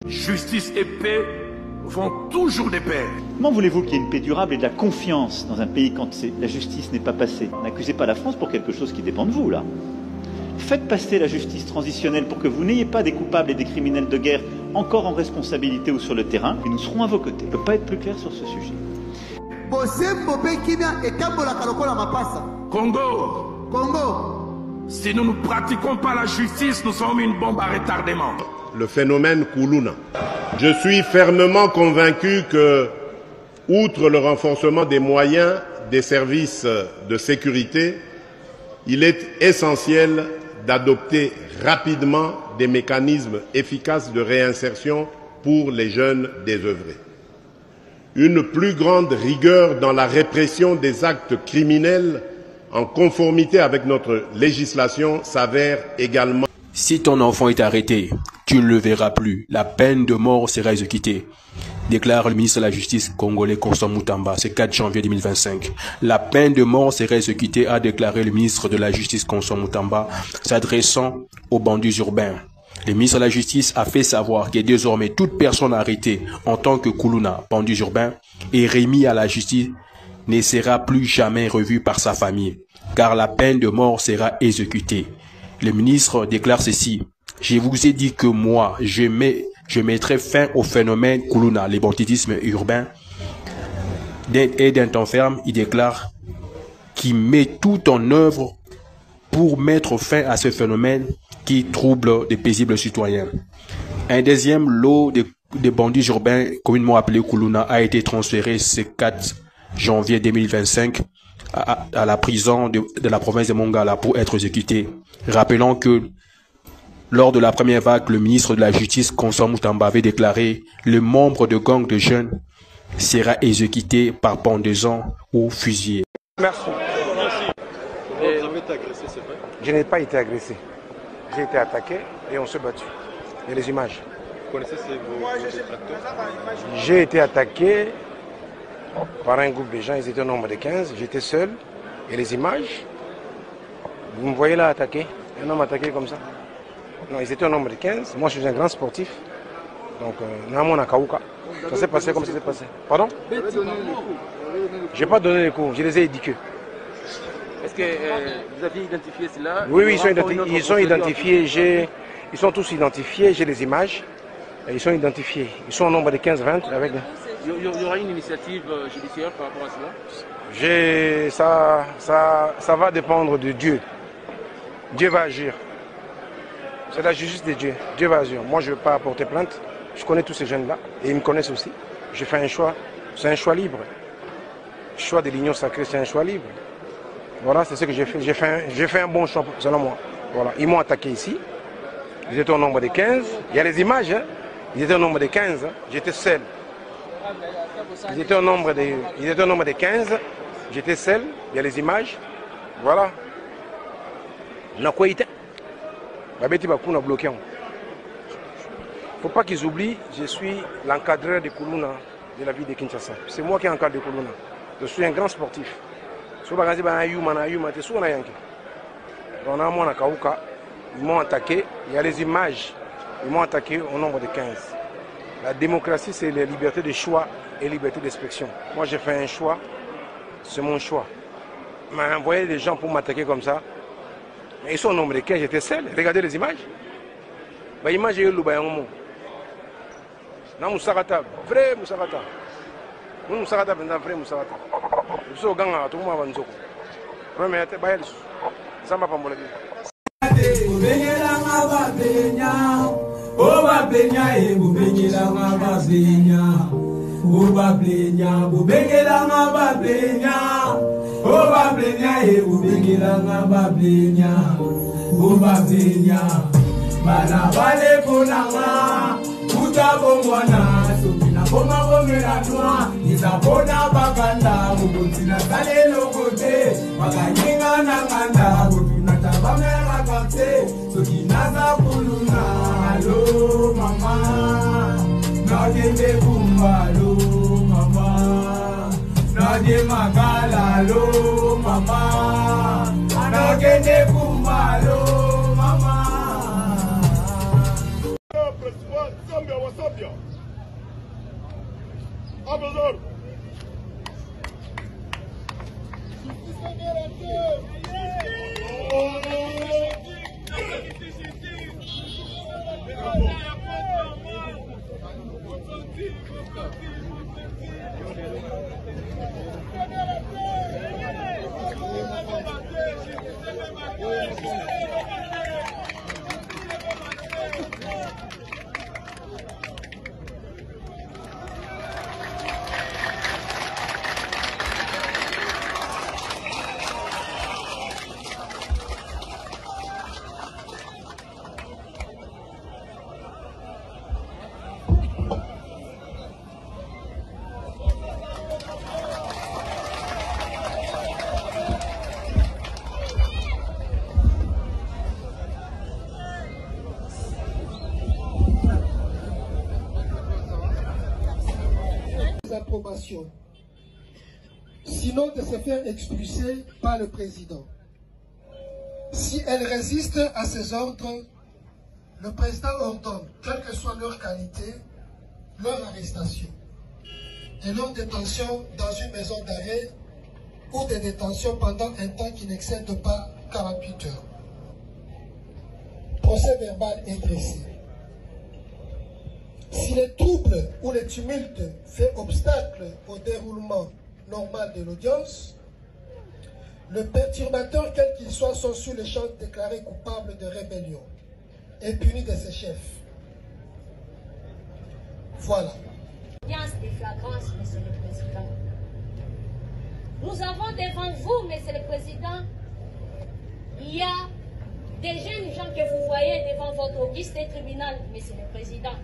Justice et paix vont toujours de pair. Comment voulez-vous qu'il y ait une paix durable et de la confiance dans un pays quand la justice n'est pas passée? N'accusez pas la France pour quelque chose qui dépend de vous, là. Faites passer la justice transitionnelle pour que vous n'ayez pas des coupables et des criminels de guerre encore en responsabilité ou sur le terrain, et nous serons à vos côtés. Je ne peux pas être plus clair sur ce sujet. Congo, si nous ne pratiquons pas la justice, nous sommes une bombe à retardement. Le phénomène Koulouna. Je suis fermement convaincu que, outre le renforcement des moyens des services de sécurité, il est essentiel d'adopter rapidement des mécanismes efficaces de réinsertion pour les jeunes désœuvrés. Une plus grande rigueur dans la répression des actes criminels en conformité avec notre législation s'avère également. Si ton enfant est arrêté, tu ne le verras plus. La peine de mort sera exécutée, déclare le ministre de la Justice congolais Constant Moutamba, ce 4 janvier 2025. La peine de mort sera exécutée, a déclaré le ministre de la Justice Constant Moutamba, s'adressant aux bandits urbains. Le ministre de la Justice a fait savoir que désormais toute personne arrêtée en tant que Koulouna, bandit urbain, et remis à la justice ne sera plus jamais revue par sa famille, car la peine de mort sera exécutée. Le ministre déclare ceci: « Je vous ai dit que moi, je mettrai fin au phénomène Koulouna, le banditisme urbain. » Et d'un temps ferme, il déclare qu'il met tout en œuvre pour mettre fin à ce phénomène qui trouble des paisibles citoyens. Un deuxième lot de bandits urbains, communément appelé Koulouna, a été transféré ce 4 janvier 2025 à la prison de la province de Mongala pour être exécuté. Rappelons que lors de la première vague, le ministre de la Justice, Constant Moutamba, avait déclaré « Le membre de gang de jeunes sera exécuté par pendaison ou fusillé. » Merci. Vous avez été agressé, c'est vrai? Je n'ai pas été agressé. J'ai été attaqué et on s'est battu. Il y a les images. Vous connaissez vos détracteurs? J'ai été attaqué par un groupe de gens, ils étaient au nombre de 15, j'étais seul. Et les images, vous me voyez là attaqué, un homme attaqué comme ça. Non, ils étaient au nombre de 15, moi je suis un grand sportif. Donc, Namon Akauka. Ça s'est passé comme ça s'est passé. Pardon? Je n'ai pas donné les cours, je les ai éduqués. Est-ce que vous aviez identifié cela? Oui, oui, ils sont identifiés. Ils sont tous identifiés, j'ai les images. Ils sont identifiés. Ils sont au nombre de 15-20 avec... Il y aura une initiative judiciaire par rapport à cela? Ça va dépendre de Dieu. Dieu va agir. C'est la justice de Dieu. Dieu va agir. Moi, je ne vais pas porter plainte. Je connais tous ces jeunes-là et ils me connaissent aussi. J'ai fait un choix. C'est un choix libre. Le choix de l'union sacrée, c'est un choix libre. Voilà, c'est ce que j'ai fait. J'ai fait un bon choix, selon moi. Voilà. Ils m'ont attaqué ici. Ils étaient au nombre de 15. Il y a les images. Hein. Ils étaient au nombre de 15. J'étais seul. Ils étaient au nombre de 15. J'étais seul. Il y a les images. Voilà. Il ne faut pas qu'ils oublient, je suis l'encadreur de Koulouna, de la ville de Kinshasa. C'est moi qui encadre Koulouna. Je suis un grand sportif. Ils m'ont attaqué. Il y a les images. Ils m'ont attaqué au nombre de 15. La démocratie, c'est la liberté de choix et liberté d'expression. Moi, j'ai fait un choix. C'est mon choix. On m'a envoyé des gens pour m'attaquer comme ça. Mais ils sont au nombre de 15, j'étais seul. Regardez les images. Les images, il y a le bayango. Non, Moussarata, vrai Moussarata. Moussarata, vrai Moussarata. Je suis au gang, tout le monde va nous occuper. Mais ça m'a pas molé. Bubengela ngababenya Oba blenya e ubingilanga bablenya. Oba blenya. Bana bale ponanga. Utabo mwana. Sokina boma bomela noa. Isabona bakanda. Mubutina sale lokote. Makanyinga na kanda. Butuna tabamera kante. Sokina za kuluna. Alo mama. Nagende kumba lo mama. Nage magala lo mama. Nagende kumba lo mama. Zambia wa Zambia. Abazor. Approbation, sinon de se faire expulser par le président. Si elle résiste à ses ordres, le président ordonne, quelle que soit leur qualité, leur arrestation et leur détention dans une maison d'arrêt ou de détention pendant un temps qui n'excède pas 48 heures. Procès verbal est dressé. Si les troubles ou les tumultes font obstacle au déroulement normal de l'audience, le perturbateur, quel qu'il soit, sont sur le champ déclaré coupable de rébellion et puni de ses chefs. Voilà. Audience de flagrance, Monsieur le Président. Nous avons devant vous, Monsieur le Président, il y a des jeunes gens que vous voyez devant votre auguste tribunal, Monsieur le Président.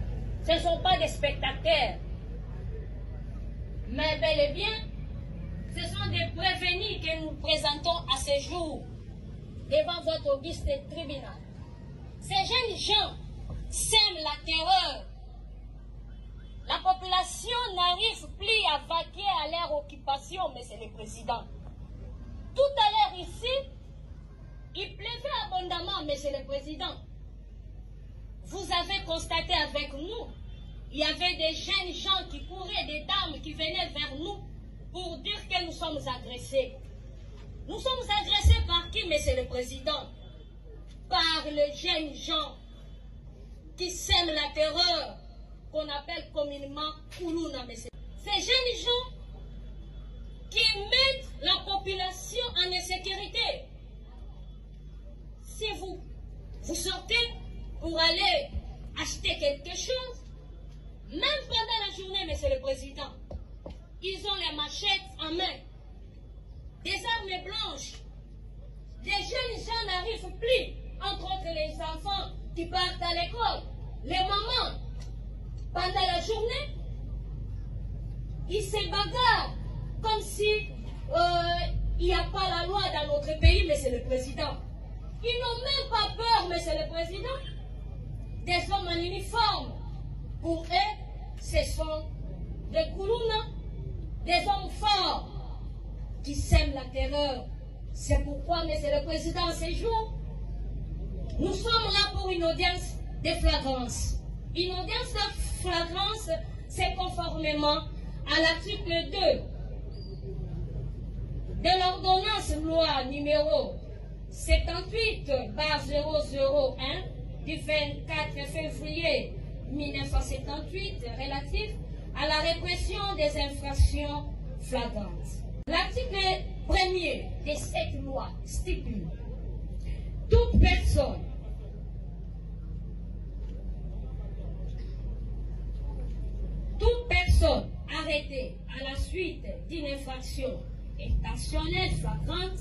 Ce ne sont pas des spectateurs, mais bel et bien, ce sont des prévenus que nous présentons à ce jour devant votre auguste tribunal. Ces jeunes gens sèment la terreur. La population n'arrive plus à vaquer à leur occupation, Monsieur le Président. Tout à l'heure ici, il pleuvait abondamment, Monsieur le Président. Vous avez constaté avec nous, il y avait des jeunes gens qui couraient, des dames qui venaient vers nous pour dire que nous sommes agressés. Nous sommes agressés par qui, Monsieur le Président? Par les jeunes gens qui sèment la terreur, qu'on appelle communément Koulouna, Monsieur. Ces jeunes gens qui mettent la population en insécurité. Si vous sortez pour aller acheter quelque chose, même pendant la journée, Monsieur le Président, ils ont les machettes en main, des armes blanches. Les jeunes gens n'arrivent plus, entre autres les enfants qui partent à l'école, les mamans, pendant la journée, ils se bagarrent comme si il n'y a pas la loi dans notre pays, Monsieur le Président. Ils n'ont même pas peur, Monsieur le Président, des hommes en uniforme. Pour eux, ce sont des Koulouna, des hommes forts qui sèment la terreur. C'est pourquoi, Monsieur le Président, ces jours, nous sommes là pour une audience de flagrance. Une audience de flagrance, c'est conformément à l'article 2 de l'ordonnance loi numéro 78/001 du 24 février 1978 relatif à la répression des infractions flagrantes. L'article 1er de cette loi stipule toute personne arrêtée à la suite d'une infraction est intentionnelle, flagrante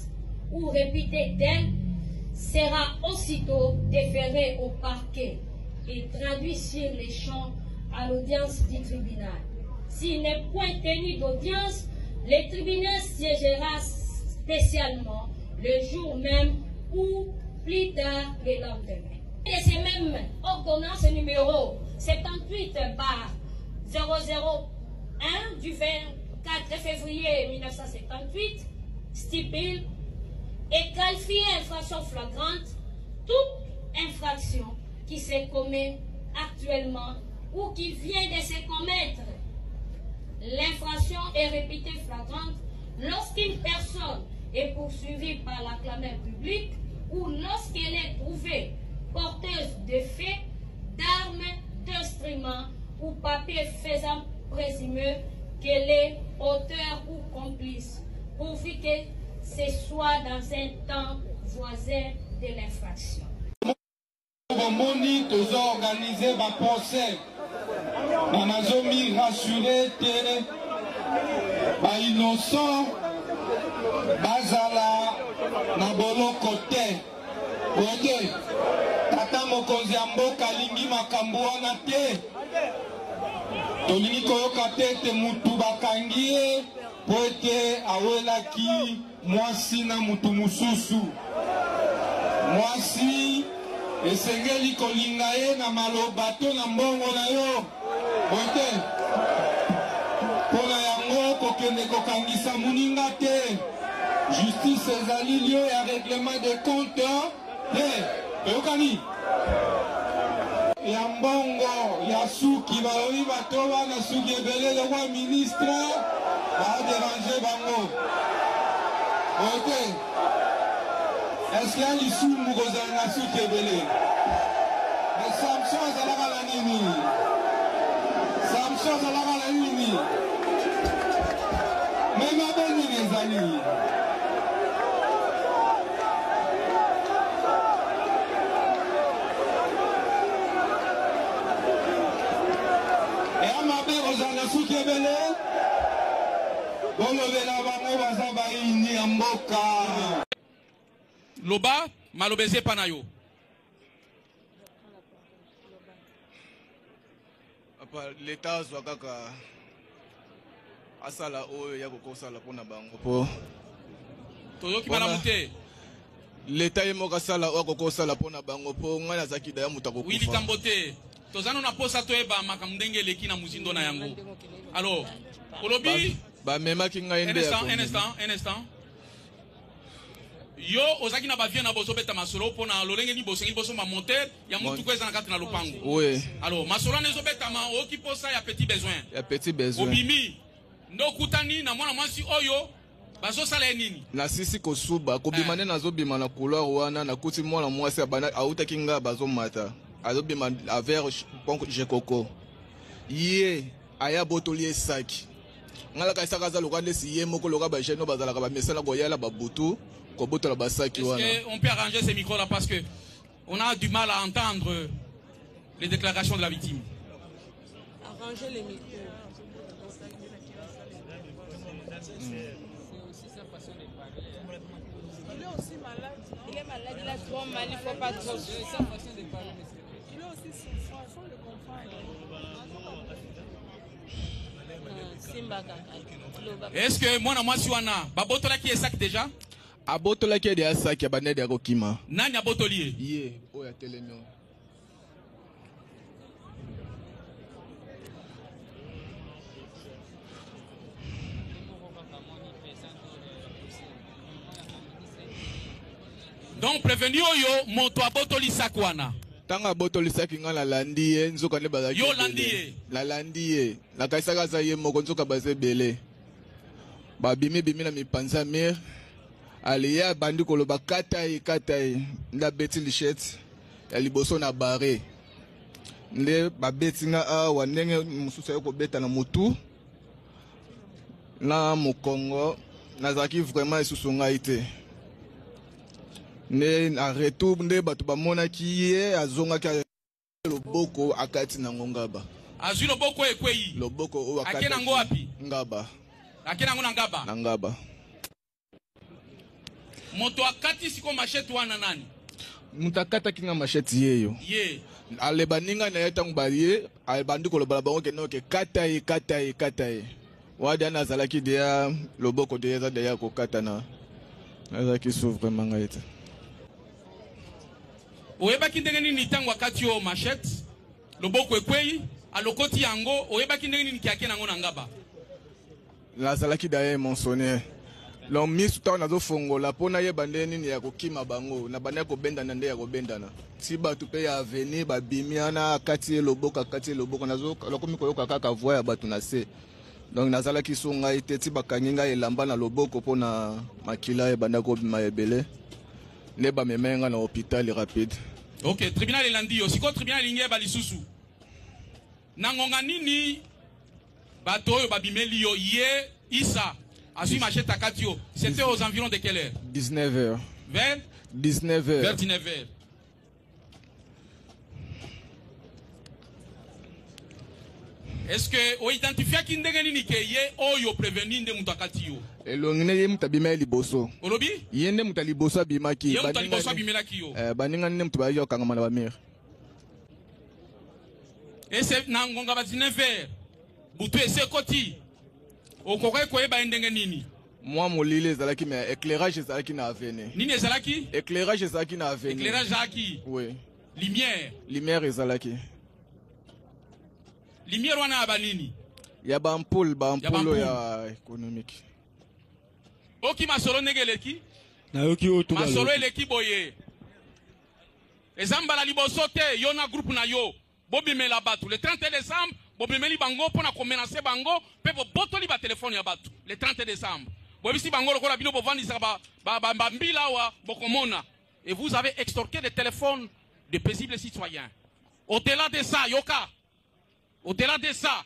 ou répétée d'elle sera aussitôt déféré au parquet et traduit sur les champs à l'audience du tribunal. S'il n'est point tenu d'audience, le tribunal siégera spécialement le jour même ou plus tard le lendemain. Et c'est même ordonnance numéro 78/001 du 24 février 1978 stipule et qualifie infraction flagrante toute infraction qui se commet actuellement ou qui vient de se commettre. L'infraction est répétée flagrante lorsqu'une personne est poursuivie par la clameur publique ou lorsqu'elle est trouvée porteuse de faits, d'armes, d'instruments ou papiers faisant présumer qu'elle est auteur ou complice, pourvu que ce soit dans un temps voisin de l'infraction. Bomoni tozo organiser ba procès. Nanazomi rassurer te ba innocent bazala na boloko te. Ote tata mokonzi ya mboka lingi makambo wana te. Tolingi koyoka te te mutu bakangi ye po ete awelaki mwasi na mutu mususu. Mwasi esengeli kolinga ye na maloba to na mbongo na yo. Ote pona yango kokende kokangisa muninga te. Justice ezali lio ya règlement de compte te. Eyokani ya mbongo ya suki balobi bato wana suki ebele lokwa ministre baderange bango. Ote est-ce qu'il y a l'issumbu kozala na suki ebele? Mais Samson azalaka na nini? Samson azalaka na nini? Mais mabe nini ezali? Eya mabe kozala na suki ebele? Bolobela bango baza bayini ya mboka. Loba malobeze panayo. Apa l'État zwakaka asala oyo ya kokosala pona bango po. Toyoki bana mute. L'État yemoka sala oyo kokosala pona bango po ngana zakida ya muta kokufa. Wili kambote. Tozano na posa toeba makamdenge leki na muzindo na yango. Alors, olobi ba mema ki ngaende ya. Un instant. Yo ozaki na bavien na bozo beta masolo pona lolenge ni bosengi boso ma monter ya mutu kweza na kati na lopango. Oui. Alors masolo nezo beta ma oki posa ya petit besoin. Ya petit besoin. Obimi ndo kutani na mwana mwasi oyo bazo sala nini? Na sisi kosuba ko bimane nazo bima na couloir wana na kuti mwana mwasi abana auta kinga bazo mata. Azo bima avec ponko jekoko. Ye aya botolier saki. Ngala ka saka za lokande si ye moko loka ba jeno bazala ka ba mesala ko yala ba butu. Est-ce qu'on peut arranger ces micros-là parce que on a du mal à entendre les déclarations de la victime. Arranger les micros. Il est aussi malade. Il est malade, il a trop mal, il ne faut pas trop. C'est sa façon de parler. Il est aussi souffrant, il faut le comprendre. Est-ce que moi, si on a Babotola qui est sac déjà? Abotola qui est déjà sac, il y a banane de Rokima. Nani abotolier? Yé, oh ya télémion. Donc prévenu yo moto abotoli sakwana. Tanga botoli saki nga la landiye nzoka ne bazaki. Yo landiye. La landiye. La kaisaka za ye moko nzoka baze bele. Ba bimi na mipanza mir. Aliya bandi koloba katai nda beti lichet ya liboso na bare. Nde ba beti nga awa ndenge mususu yo kobeta na mutu. Na mokongo nazaki vraiment isusu ngai te. Ne na retour nde batu bamona ki ye azongaki loboko akati na ngongaba. Azwi loboko ekweyi. Loboko o akati. Akena ngo wapi? Ngaba. Akena ngo na ngaba. Na ngaba. Moto akati siko machete wana nani? Mutakata kinga machete yeyo. Ye. Ale baninga na yeta ngbalie, ale bandiko lo balabongo ke noke kataye. Wadi ana zalaki dia loboko de za dia ko katana. Azaki souffre vraiment ngaita. Oyeba kindengeni ni tango wakati yo machete. Loboko ekwei, alokoti yango, oyeba kindengeni ni kiake nango nangaba. La zalaki daye monsonné. L'on mis tout na zo fongo la pona ye bandeni ni ya kokima bango na banda ko benda na nde ya ko benda na. Si batu pe ya venir ba bimiana kati loboko na zo lokomi ko yoka kaka voya batu na se. Donc nazala ki songa ite ti bakanginga elamba na loboko pona makila e banda ko bima ebele. Ne ba memenga na hôpital rapide. OK, tribunal elandi yo. Siko tribunal linge ba lisusu. Nangonga nini bato yo ba bimeli yo ye Issa Asui machette à Katio. C'était aux environs de quelle heure? 19h. Vers 19h. Vers 19h. Est-ce que o identifia kindengeni ni ke ye oyo prévenir nde mutu akatio? Elongine ye mutu abima liboso. Olobi? Ye nde mutu liboso abimaki. Ye mutu liboso abimelaki yo. Baninga nde mutu bayo kangama na bamir. Et c'est nangonga ba 19h. Butu ese koti. Okoko koyeba ndenge nini? Moi molile ezalaki mais éclairage ezalaki na avene. Nini ezalaki? Éclairage ezalaki na avene. Éclairage ezalaki? Oui. Lumière. Lumière ezalaki. Lumière wana aba nini? Ya ba ampoule ya économique. Oki masolo negeleki? Na yoki otu ba. Masolo eleki boye. Ezamba la liboso te yona groupe na yo. Bobimela batu le 30 décembre. Bobimeli bango pona ko menacer bango pe bo botoli ba téléphone ya batu le 30 décembre. Bobisi bango lokola bino bovandisa ba mbila wa bokomona. Et vous avez extorqué des téléphones de paisibles citoyens. Au-delà de ça, Yoka. Au-delà de ça,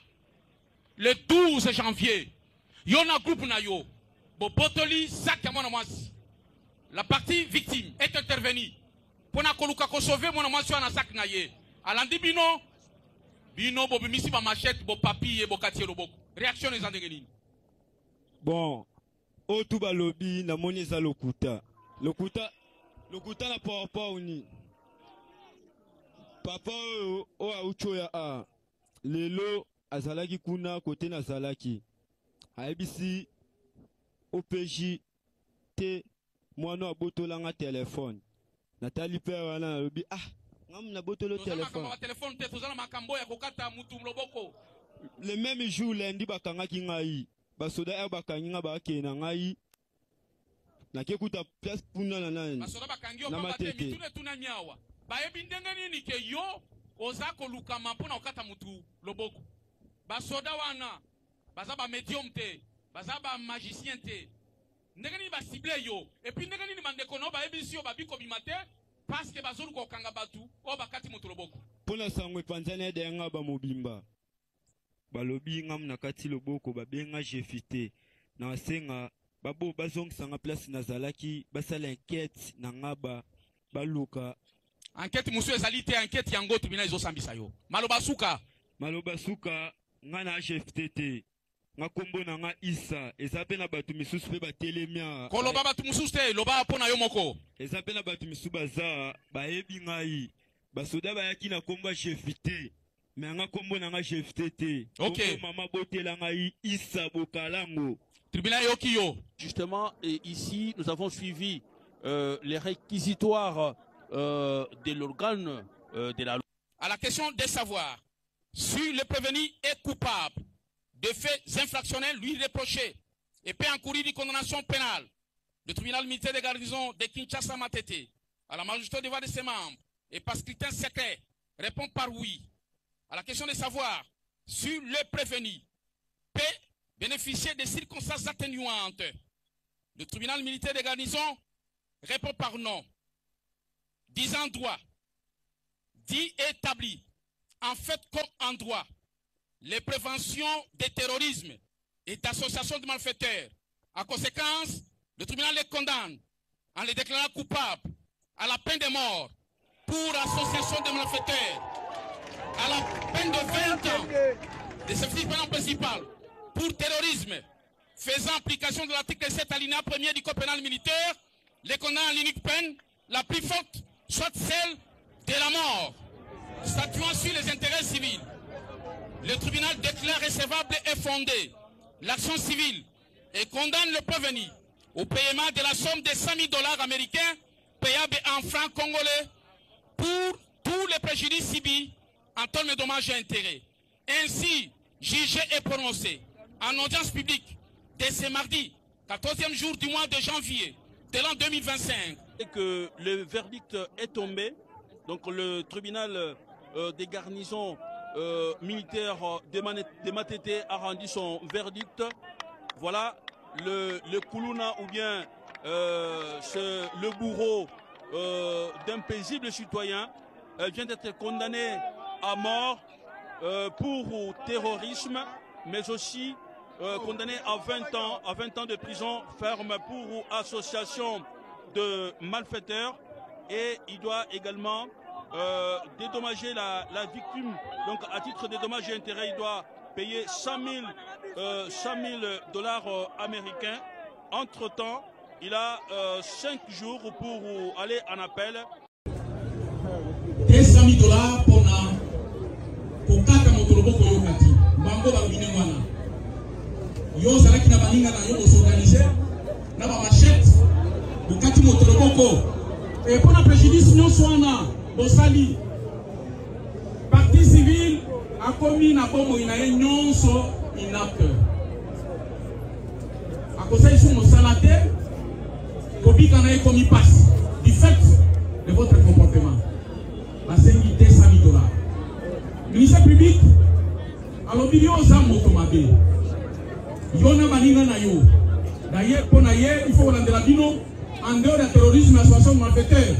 le 12 janvier, yona groupe na yo. Bo botoli sac ya mwana mwasi. La partie victime est intervenue. Pona koluka ko sauver mwana mwasi wana sac na ye. Alandi bino bino bo bimisi ba machette bo papier bo katier loboko. Réaction les andengeni. Bon, o tu ba lobby na moni za lokuta. Lokuta na papa uni. Papa o aucho ya a. Lelo azalaki kuna kote na zalaki. Aibisi OPJ te mwana abotolanga téléphone. Natali père wana lobby ngam botolo téléphone. Le même jour lundi bakangaki ngai basoda bakanginga bakena ngai nakekuta place puna na nani basoda bakangi o matete mitune tuna nyawa bayebi ndenge nini ke yo oza kolukama mpona okata mutu loboko basoda wana baza ba médium te baza ba magicien te ndenge nini ba cible yo et puis ndenge nini bandeko no bayebi si yo babiko bimate parce que bazolu ko kanga batu o bakati mutu loboko pona sangwe panzana de nga ba mobimba balobi ngam na kati loboko babenga jefite na senga babo bazongisa nga place na zalaki basala enquête na ngaba baluka enquête musu ezali te enquête yango tribunal ezosambisa yo maloba suka nga na jefite te nga kombo na nga Issa eza pe na batu misusu pe batelemia koloba batu misusu te loba pona yo moko eza pe na batu misusu baza bayebi ngai basoda bayaki na kombo jefite mais nga kombo na nga jefite te okay mama botela ngai Issa bokalango tribunal yokiyo. Justement, et ici, nous avons suivi les réquisitoires de l'organe de la loi. À la question de savoir si le prévenu est coupable de faits infractionnels lui reprochés et peut encourir une condamnation pénale, le tribunal militaire de garnison de Kinshasa Matete, à la majorité des voix de ses membres et par scrutin secret, répond par oui. À la question de savoir si le prévenu peut bénéficier des circonstances atténuantes, le tribunal militaire de garnison répond par non. Disant droit, dit établi, en fait comme en droit, les préventions des terrorismes et d'associations de malfaiteurs. En conséquence, le tribunal les condamne en les déclarant coupables à la peine de mort pour association de malfaiteurs, à la peine de 20 ans de service pénal principal pour terrorisme, faisant application de l'article 7 alinéa 1er du code pénal militaire les condamne à l'unique peine, la plus forte, soit celle de la mort, statuant sur les intérêts civils. Le tribunal déclare recevable et fondé l'action civile et condamne le prévenu au paiement de la somme de 100 000 $ américains payable en francs congolais pour tous les préjudices subis en termes de dommages et intérêts. Ainsi, jugé et prononcé en audience publique dès ce mardi, 14e jour du mois de janvier de l'an 2025. Et que le verdict est tombé, donc le tribunal des garnisons militaires de Matete a rendu son verdict. Voilà, le Koulouna ou bien le bourreau d'un paisible citoyen vient d'être condamné à mort pour terrorisme, mais aussi condamné à 20 ans de prison ferme pour association de malfaiteurs, et il doit également dédommager la victime. Donc à titre de dommages et intérêts, il doit payer 100 000 $ américains. Entre-temps, il a 5 jours pour aller en appel. 200 000 $ pour kaka motolobo koyokati bango babine wana yo zalaki na baninga na yo s'organiser na ba machette bokati motolobo ko et pour la préjudice nyonso wana bosali partie civile a commis na bomo ina ye nyonso inapte a conseil sur mon salate kobika na ye commis passe du fait de votre comportement. La sengi 200 000 $. Ministère public, alors il y a un motomabe. Il y a un maninga na yo. D'ailleurs, pour naïe, il faut qu'on ait de la bino en dehors du terrorisme et association de malfaiteurs.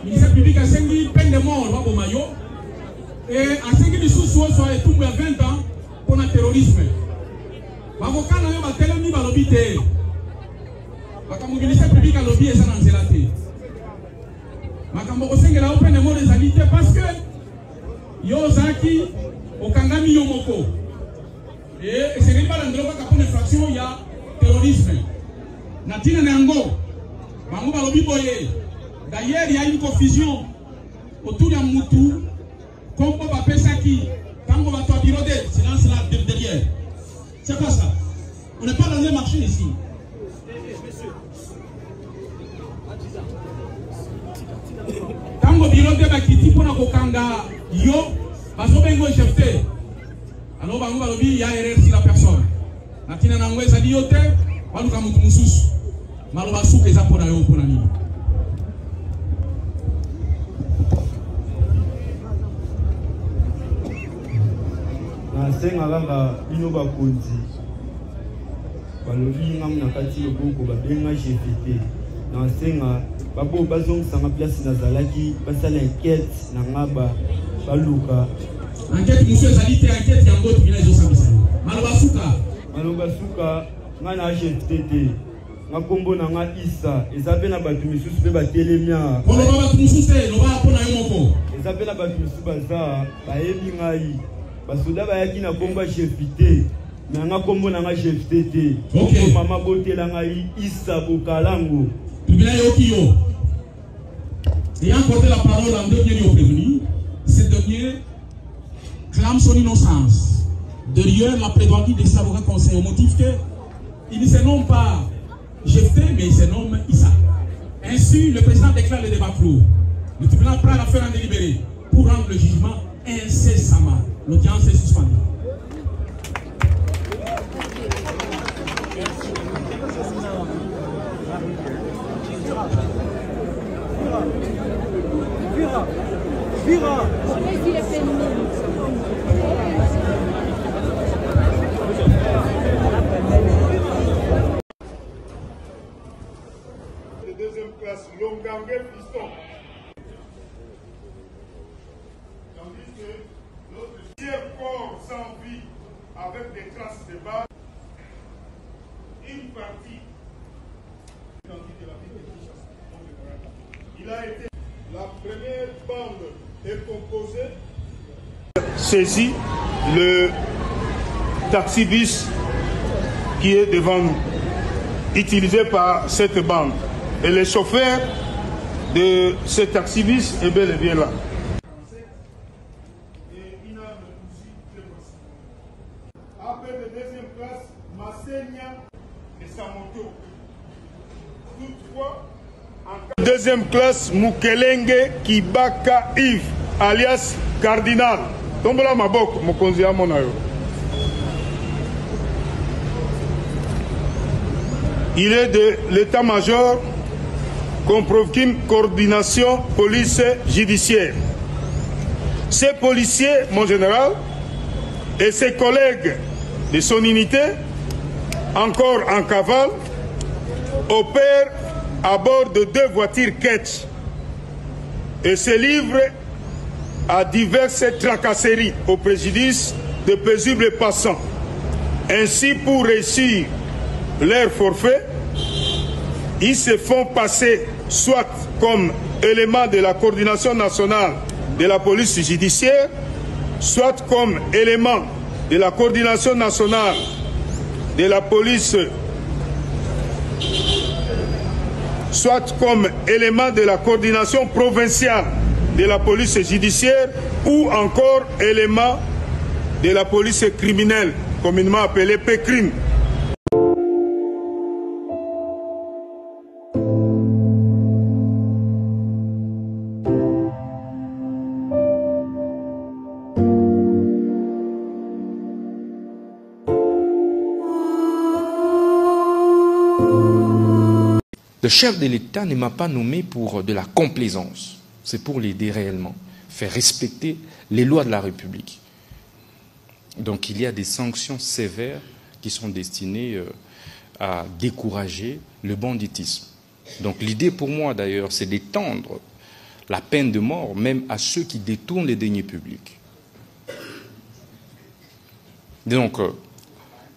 Ministère public a sengi peine de mort va mayo et a sengi du sous-sol soit tout à 20 ans pour le terrorisme. Avocat na yo ba telemi ba lobité. Makambo ministère public a lobby et ça dans zelaté. Makambo osengela open de mort des habitants parce que Yozaki okangami yomoko et ce n'est pas l'endroit qui a une infraction, il y a terrorisme. Natina Nango, Bango Balobi Boye. D'ailleurs, il y a une confusion autour d'un moutou. Comme on va faire ça qui, quand on va toi biroder, silence là derrière. C'est pas ça. On n'est pas dans un marché ici. Quand on biroder, bah qui pour nous kanga yo, parce que bengo chefté. Alors bango balobi il y a erreur sur la personne. Natina Nango ça dit yote, balu kamutu mususu. Maloba souke za pona yo pona nini. Nasenga kaka bino bakonzi balobi ngamu na kati loboko babenga GPT. Nasenga babo bazongisanga place nazalaki basala enquête na ngaba baluka enquête monsieur ezali te enquête yango tobina ezosambisa maloba suka nga na GPT nga kombo na nga Isa eza pe na bato misusu pe batelemia oloba bato misusu te loba mpona yo moko eza pe na bato misusu baza bayebi ngai basoda bayaki na kombo ya GPT me nga kombo na nga GPT te mama botela ngai Isa Bokalango tobina yoki yo ayant porté la parole en dernier au prévenu, ce dernier clame son innocence. Derrière la plaidoirie des avocats conseillers au motif qu'il ne se nomme pas Jefté, mais il se nomme Issa. Ainsi, le président déclare le débat clos. Le tribunal prend l'affaire en délibéré pour rendre le jugement incessamment. L'audience est suspendue. Vira. De deuxième classe, Longangue Piston. Tandis que notre tiers corps sans vie, avec des classes de base, une partie de la ville de Kinshasa. Il a été la première bande est composée. Saisit le taxi-bus qui est devant nous, utilisé par cette bande. Et le chauffeur de ce taxi-bus est bel et bien là. Après de deuxième classe, Massenia et Samoto. Toutefois, en deuxième classe, Mukelenge Kibaka Yves, alias Cardinal. Tombola Mabok, Mokonzi Amonayo. Il est de l'état-major Comprokim Coordination Police Judiciaire. Ces policiers, mon général, et ses collègues de son unité, encore en cavale, opèrent à bord de 2 voitures Ketch et se livrent à diverses tracasseries au préjudice de paisibles passants. Ainsi, pour réussir leur forfait, ils se font passer soit comme élément de la coordination nationale de la police judiciaire, soit comme élément de la coordination nationale de la police, soit comme élément de la coordination provinciale de la police judiciaire ou encore élément de la police criminelle, communément appelée PCRIM. Le chef de l'État ne m'a pas nommé pour de la complaisance, c'est pour l'aider réellement, faire respecter les lois de la République. Donc il y a des sanctions sévères qui sont destinées à décourager le banditisme. Donc l'idée pour moi d'ailleurs, c'est d'étendre la peine de mort même à ceux qui détournent les deniers publics. Donc,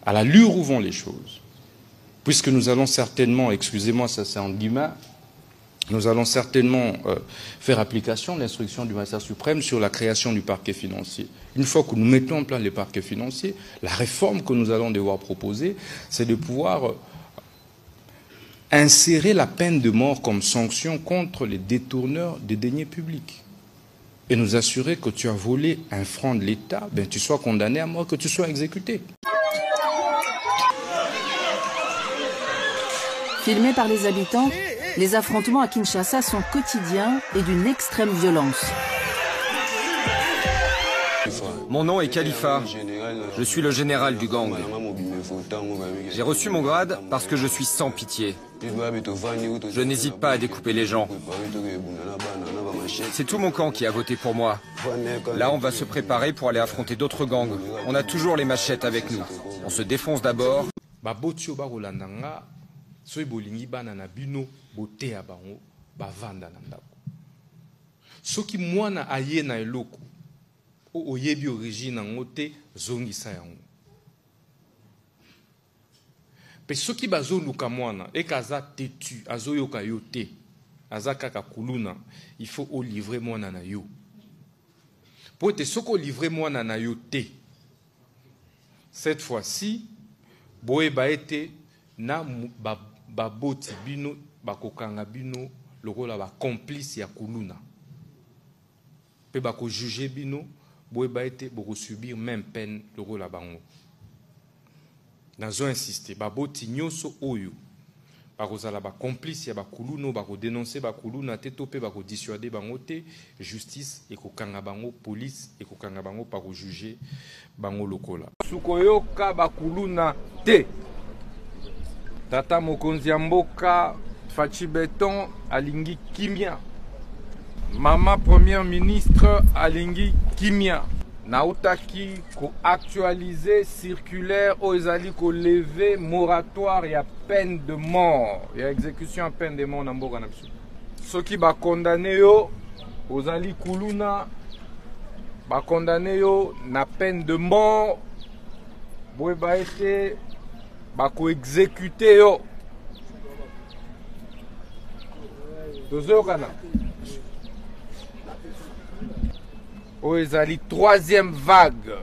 à l'allure où vont les choses, puisque nous allons certainement, excusez-moi, ça c'est en guillemets, nous allons certainement faire application de l'instruction du magistrat suprême sur la création du parquet financier. Une fois que nous mettons en place les parquets financiers, la réforme que nous allons devoir proposer, c'est de pouvoir insérer la peine de mort comme sanction contre les détourneurs des deniers publics. Et nous assurer que tu as volé un franc de l'État, ben tu sois condamné à mort, que tu sois exécuté. Filmés par les habitants, les affrontements à Kinshasa sont quotidiens et d'une extrême violence. Mon nom est Khalifa. Je suis le général du gang. J'ai reçu mon grade parce que je suis sans pitié. Je n'hésite pas à découper les gens. C'est tout mon camp qui a voté pour moi. Là, on va se préparer pour aller affronter d'autres gangs. On a toujours les machettes avec nous. On se défonce d'abord. Soy bolingi bana na bino botea bango bavanda na ndako. Soki mwana aye na eloko o oyebi origine nango te zongisa yango. Pe soki bazoluka mwana ekaza tetu azoyoka yo te aza kaka kuluna, il faut o livrer mwana na yo. Po te soko livrer mwana na yo te. Cette fois-ci boyeba ete na baboti bino bakokanga bino lokola ba complice ya kuluna pe bako juger bino boyeba ete boko subir même peine lokola bango. Nazo insister baboti nyonso oyo bakozala ba complice ya bakuluna bako dénoncer bakuluna te to pe bako dissuader bango te, justice ekokanga bango, police ekokanga bango bako juger bango lokola sukoyoka bakuluna te. Tata mokonzi ya mboka Fachi Beton alingi kimia. Mama première ministre alingi kimia. Nautaki ko actualiser circulaire o ezali ko lever moratoire ya peine de mort. Ya exécution à peine de mort na mboka na biso. Soki ba condamné yo ozali kuluna ba condamné yo na peine de mort. Boye ba ete bako exécuté yo. Tozokana. O ezali troisième vague.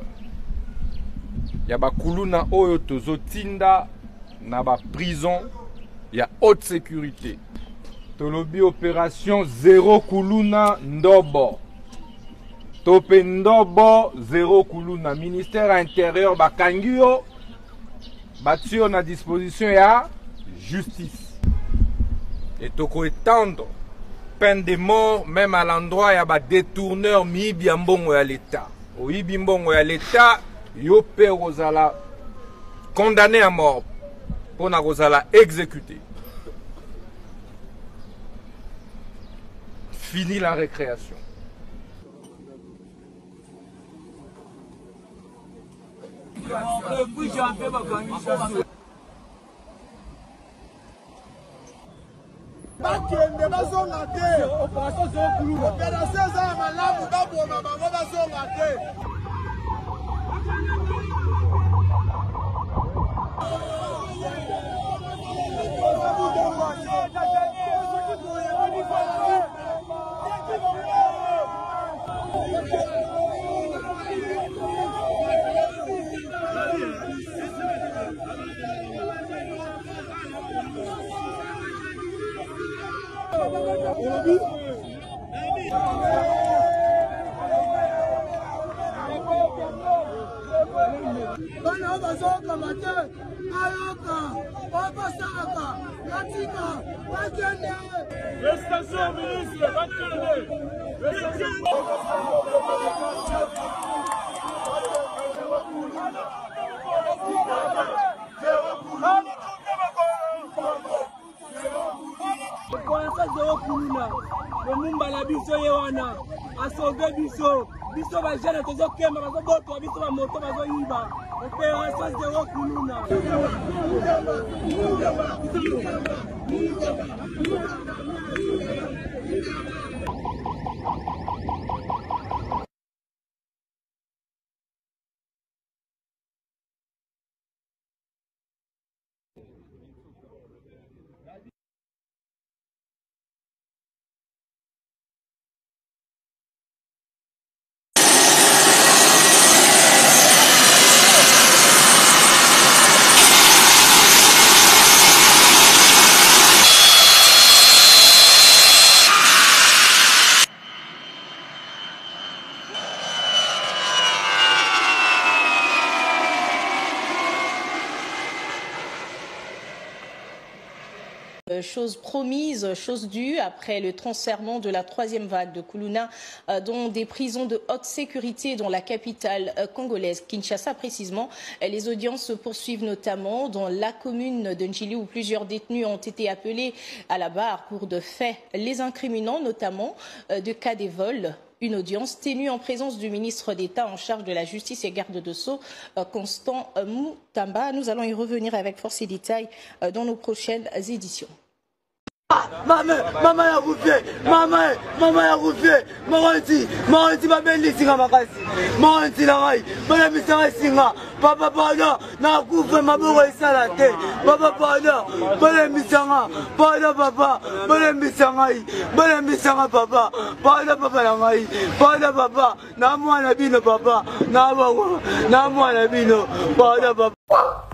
Ya bakuluna oyo tozotinda na ba prison ya haute sécurité. Tolobi opération zéro kuluna ndobo. Tope ndobo zéro kuluna. Ministère intérieur bakangio batio na disposition ya justice. Et toko étendre peine de mort même à l'endroit ya ba détourneur miibi mbongo ya l'État. Oyibi mbongo ya l'État yo pe ozala condamné à mort pour na kozala exécuté. Fini la récréation. bakende bazonga te opération zéro kuluna opération eza ya malamu baboma bango bazonga te. Bana bazoka mate ayoka obasaka katika bakende station ministre bakende Mumbala biso yewana asoge biso biso bajana tozokemba bazobotwa biso bamoto bazoyiba opération zéro kuluna. Chose promise, chose due après le transfèrement de la troisième vague de Kuluna dans des prisons de haute sécurité dans la capitale congolaise, Kinshasa précisément. Les audiences se poursuivent notamment dans la commune de Njili où plusieurs détenus ont été appelés à la barre pour de faits les incriminant, notamment de cas des vols. Une audience tenue en présence du ministre d'État en charge de la justice et garde de Sceaux, Constant Mutamba. Nous allons y revenir avec force et détails dans nos prochaines éditions. Maman ya kufie, maman ya kufie, mamanti babeli singa makasi, mamanti la ngai, bana misanga singa, papa pardon, na kufe maboko esala te, papa pardon, bana misanga, pardon papa, bana misanga papa, pardon papa la ngai, pardon papa, na mwana bino papa, na mwana bino, pardon papa.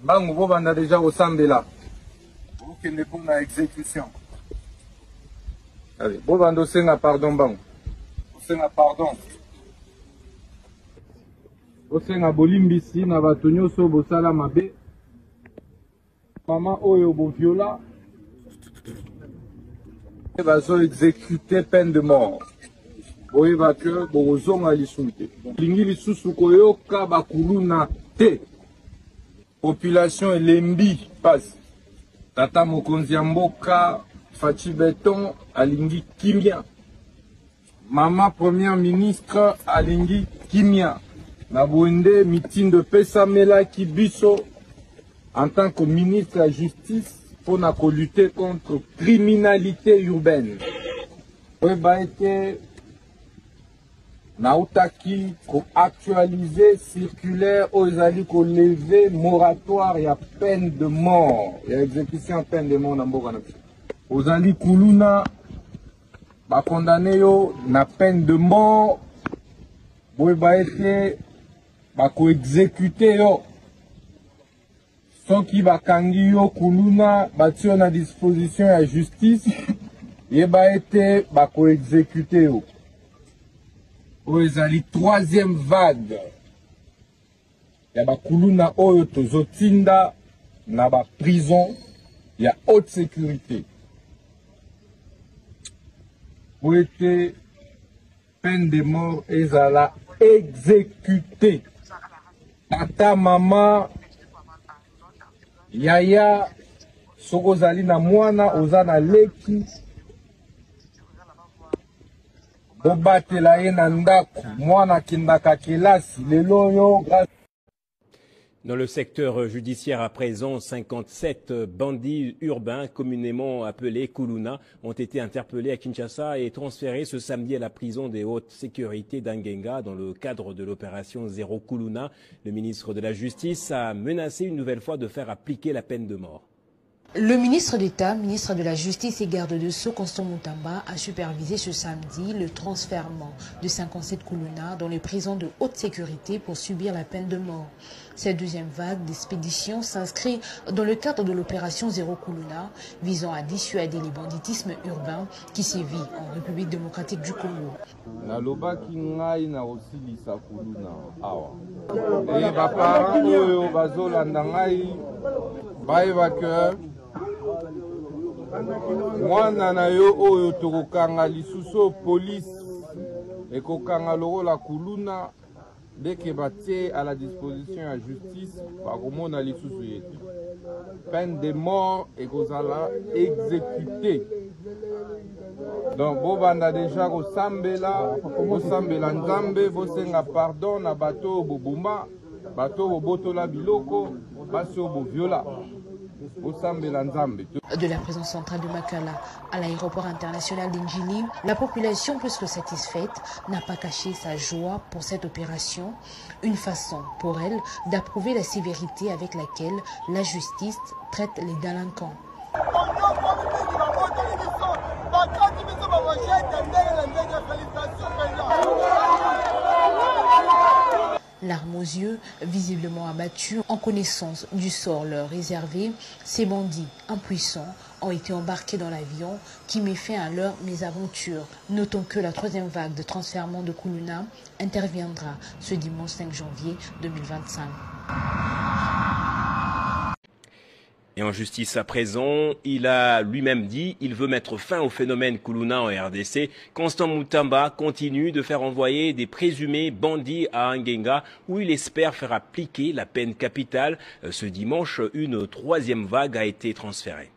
Bango bo banda déjà osambela. Qui ne pour la exécution. Allez, bon bando senga pardon bang. Senga pardon. Senga bolimbisi na batonyo so bosala mabe. Mama oyo bo viola. Et bazo exécuter peine de mort. Boye ba que bozonga lisunte. Lingi lisusu koyoka bakuluna te. Population elembi passe. Tata Mokonzi ya mboka Fachi Beton alingi kimia. Mama première ministre alingi kimia. Na bonde meeting de Pesamela Kibiso en tant que ministre de la justice pour lutter contre criminalité urbaine. Oeba été nautaki ko actualiser circulaire aux alliés ko lever moratoire ya peine de mort ya exécution peine de mort na mboka na aux alliés kuluna ba condamné yo na peine de mort boy ba été ba ko exécuter yo soki bakangi yo kuluna batio na disposition ya justice yeba ete bako-exécuter yo. Oyo ezali troisième vague ya bakuluna oyo tozotinda na ba prison ya haute sécurité. Pour ete peine de mort ezala exécuté. Tata, mama, yaya, soko zali na mwana, ozana leki, bobatela ye na ndako, mwana kindaka kelasi, lelo yo, Dans le secteur judiciaire à présent, 57 bandits urbains, communément appelés Kuluna, ont été interpellés à Kinshasa et transférés ce samedi à la prison des hautes sécurités d'Angenga dans le cadre de l'opération Zéro Kuluna. Le ministre de la Justice a menacé une nouvelle fois de faire appliquer la peine de mort. Le ministre d'État, ministre de la Justice et garde de Sceaux, Constant Mutamba, a supervisé ce samedi le transfèrement de 57 Kuluna dans les prisons de haute sécurité pour subir la peine de mort. Cette deuxième vague d'expédition s'inscrit dans le cadre de l'opération Zéro Kuluna, visant à dissuader les banditismes urbains qui sévit en République démocratique du Congo. mwana na yo oyo tokokanga lisusu police ekokanga lokola kuluna deke batie à la disposition ya justice bakomona lisusu yetu peine de mort ekozala exécuté. Donc bobanda déjà kosambela nzambe bosenga pardon na bato bobuma bato bobotola biloko baso boviola. De la prison centrale de Makala à l'aéroport international d'Indjili, la population plus que satisfaite n'a pas caché sa joie pour cette opération, une façon pour elle d'approuver la sévérité avec laquelle la justice traite les délinquants. Larmes aux yeux, visiblement abattus, en connaissance du sort leur réservé, ces bandits impuissants ont été embarqués dans l'avion qui met fin à leur mésaventure. Notons que la troisième vague de transfèrement de Kuluna interviendra ce dimanche 5 janvier 2025. Et en justice à présent, il a lui-même dit qu'il veut mettre fin au phénomène Kuluna en RDC. Constant Mutamba continue de faire envoyer des présumés bandits à Angenga où il espère faire appliquer la peine capitale. Ce dimanche, une troisième vague a été transférée.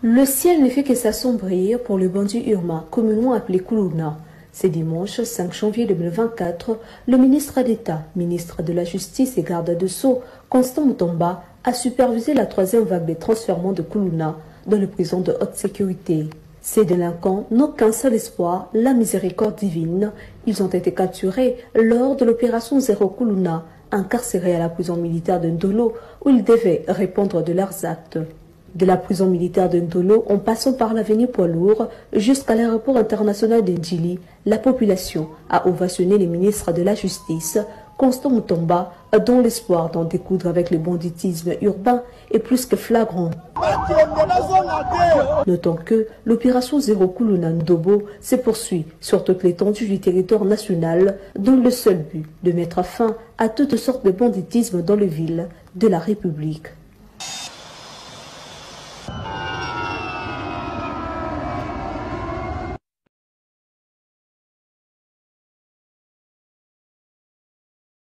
Le ciel ne fait que s'assombrir pour le bandit urbain, communément appelé Kuluna. Ce dimanche 5 janvier 2024, le ministre d'État, ministre de la Justice et garde de Sceaux, Constant Mutamba, a supervisé la troisième vague de transfèrement de Kuluna dans les prisons de haute sécurité. Ces délinquants n'ont qu'un seul espoir, la miséricorde divine. Ils ont été capturés lors de l'opération Zéro Kuluna, incarcérés à la prison militaire de Ndolo, où ils devaient répondre de leurs actes. De la prison militaire de Ndolo, en passant par l'avenue Poids-Lourd jusqu'à l'aéroport international de Ndjili, la population a ovationné les ministres de la Justice, Constant Mutamba, dont l'espoir d'en découdre avec le banditisme urbain est plus que flagrant. Notons que l'opération Zéro Kuluna Ndobo se poursuit sur toute l'étendue du territoire national dans le seul but de mettre fin à toutes sortes de banditisme dans les villes de la République.